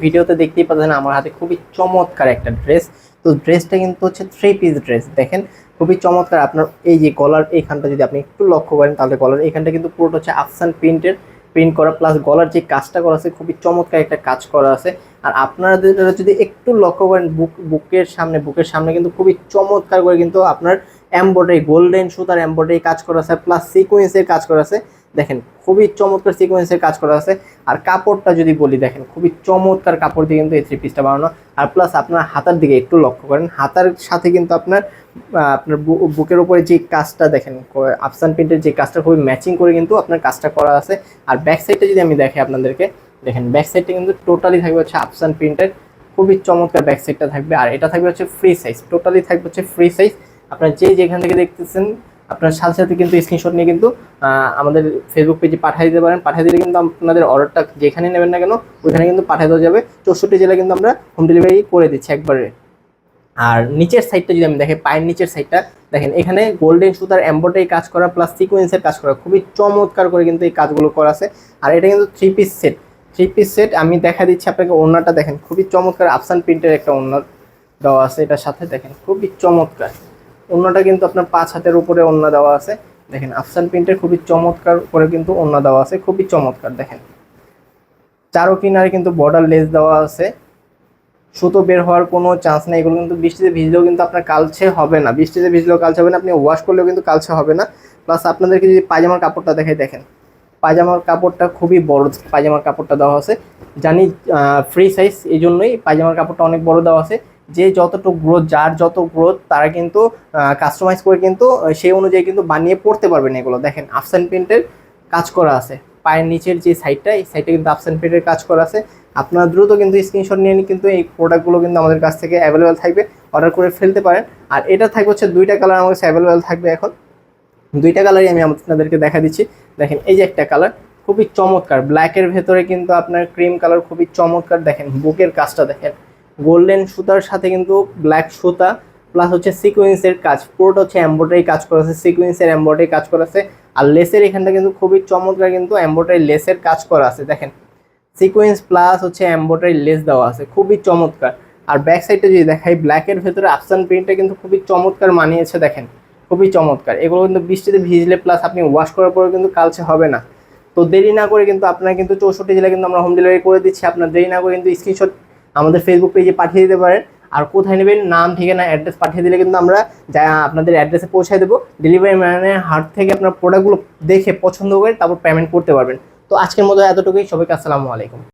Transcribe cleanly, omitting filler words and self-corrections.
ভিডিওতে দেখতেই পাচ্ছেন আমার হাতে খুবই চমৎকার একটা ড্রেস। তো ড্রেসটা কিন্তু হচ্ছে 3 পিস ড্রেস। দেখেন খুবই চমৎকার। আপনার এই যে গলার এইখানটা যদি আপনি একটু লক্ষ্য করেন তাহলে গলার এইখানটা কিন্তু পুরোটা হচ্ছে আফসান প্রিন্ট করা, প্লাস গলার যে কাজটা করা আছে খুবই চমৎকার একটা কাজ করা আছে। আর আপনাদের যদি একটু লক্ষ্য করেন বুকের সামনে কিন্তু খুবই চমৎকার করে কিন্তু আপনার এমব্রয়ডারি, গোল্ডেন সুতার এমব্রয়ডারি কাজ করা আছে, প্লাস সিকোয়েন্সের কাজ করা আছে। দেখেন খুবই চমৎকার সিকোয়েন্সের কাজ করা আছে। আর কাপড়টা যদি বলি, দেখেন খুবই চমৎকার কাপড় দিয়ে কিন্তু এই 3 পিসটা বানানো। আর প্লাস আপনার হাতার দিকে একটু লক্ষ্য করেন, হাতার সাথে কিন্তু আপনার বুকের উপরে যে কাজটা দেখেন, আফসান প্রিন্টের যে কাজটা খুবই ম্যাচিং করে কিন্তু আপনার কাজটা করা আছে। আর ব্যাক সাইডটা যদি আমি দেখি আপনাদেরকে, দেখেন ব্যাক সাইডটা কিন্তু টোটালি থাকবে হচ্ছে আফসান প্রিন্টের, খুবই চমৎকার ব্যাক সাইডটা থাকবে। আর এটা থাকবে হচ্ছে ফ্রি সাইজ, টোটালি থাকবে হচ্ছে ফ্রি সাইজ। আপনার যেখান থেকে দেখতেছেন আপনার সাথে সাথে কিন্তু স্ক্রিনশট নিয়ে কিন্তু আমাদের ফেসবুক পেজে পাঠিয়ে দিতে পারেন। পাঠিয়ে দিলে কিন্তু আপনাদের অর্ডারটা যেখানে নেবেন না কেন ওইখানে কিন্তু পাঠিয়ে দেওয়া যাবে। 64 জেলায় কিন্তু আমরা হোম ডেলিভারি করে দিচ্ছি একবারে। আর নিচের সাইডটা যদি আমি দেখি, পায়ের নিচের সাইডটা দেখেন, এখানে গোল্ডেন সুতার এমব্রয়ডারি কাজ করা প্লাস সিকোয়েন্সের কাজ করা, খুবই চমৎকার করে কিন্তু এই কাজগুলো করা আছে। আর এটা কিন্তু 3 পিস সেট। আমি দেখা দিচ্ছি আপনাকে। ওড়নাটা দেখেন খুবই চমৎকার, আফসান প্রিন্টের একটা ওড়না দেওয়া আছে এটার সাথে। দেখেন খুবই চমৎকার ওড়নাটা, কিন্তু আপনার 5 হাতের উপরে ওড়না দেওয়া আছে। দেখেন আফসান প্রিন্টের খুবই চমৎকার করে কিন্তু ওড়না দেওয়া আছে, খুবই চমৎকার। দেখেন চারো কিনারে কিন্তু বর্ডার লেস দেওয়া আছে, সুতো বের হওয়ার কোনো চান্স নেই। এগুলো কিন্তু বৃষ্টিতে ভিজলেও কিন্তু আপনার কালচে হবে না, বৃষ্টিতে ভিজলেও কালচে হবে না, আপনি ওয়াশ করলেও কিন্তু কালচে হবে না। প্লাস আপনাদেরকে যদি পায়জামার কাপড়টা দেখাই, দেখেন পায়জামার কাপড়টা খুবই বড় পায়জামার কাপড়টা দেওয়া আছে। জানি ফ্রি সাইজ, এই জন্যই পায়জামার কাপড়টা অনেক বড় দেওয়া আছে। যে যতটুকু গ্রোথ, যার যত গ্রোথ তারা কিন্তু কাস্টমাইজ করে কিন্তু সেই অনুযায়ী কিন্তু বানিয়ে পড়তে পারবেন। এগুলো দেখেন আফসান প্রিন্টের কাজ করা আছে। পায়ের নিচের যে সাইডটা, এই সাইডটা কিন্তু আফসান প্রিন্টের কাজ করা আছে। আপনারা দ্রুত কিন্তু স্ক্রিনশট নিয়ে কিন্তু এই প্রোডাক্টগুলো কিন্তু আমাদের কাছ থেকে অ্যাভেলেবেল থাকবে, অর্ডার করে ফেলতে পারেন। আর এটা থাকবে হচ্ছে 2টা কালার আমার কাছে অ্যাভেলেবেল থাকবে। এখন 2টা কালারই আমি আপনাদেরকে দেখা দিচ্ছি। দেখেন এই যে একটা কালার খুবই চমৎকার, ব্ল্যাকের ভেতরে কিন্তু আপনার ক্রিম কালার, খুবই চমৎকার। দেখেন বুকের কাজটা দেখেন, গোল্ডেন সুতার সাথে কিন্তু ব্ল্যাক সুতা প্লাস হচ্ছে সিকোয়েন্সের কাজ, পুরোটা হচ্ছে এমব্রয়ডারি কাজ করা আছে, সিকোয়েন্সের এমব্রয়ডারি কাজ করা আছে। আর লেসের এখানটা কিন্তু খুবই চমৎকার, কিন্তু এমব্রয়ডারি লেসের কাজ করা আছে। দেখেন সিকোয়েন্স প্লাস হচ্ছে এমব্রয়ডারি লেস দেওয়া আছে, খুবই চমৎকার। আর ব্যাক সাইডটা যদি দেখাই, ব্ল্যাকের ভেতরে আফসান প্রিন্টটা কিন্তু খুবই চমৎকার মানিয়েছে। দেখেন খুবই চমৎকার। এগুলো কিন্তু বৃষ্টিতে ভিজলে প্লাস আপনি ওয়াশ করার পরে কিন্তু কালচে হবে না। তো দেরি না করে কিন্তু আপনারা কিন্তু 64 জেলায় কিন্তু আমরা হোম ডেলিভারি করে দিচ্ছি। আপনার দেরি না করে কিন্তু স্ক্রিনশট আমাদের ফেসবুক পেজে পাঠিয়ে দিতে পারেন। আর কোথায় নেবেন, নাম ঠিকানা অ্যাড্রেস পাঠিয়ে দিলে কিন্তু আমরা যা আপনাদের অ্যাড্রেসে পৌঁছায় দেবো। ডেলিভারি ম্যানের হাত থেকে আপনার প্রোডাক্টগুলো দেখে পছন্দ করে তারপর পেমেন্ট করতে পারবেন। তো আজকের মতো এতটুকুই। সবাইকে আসসালামু আলাইকুম।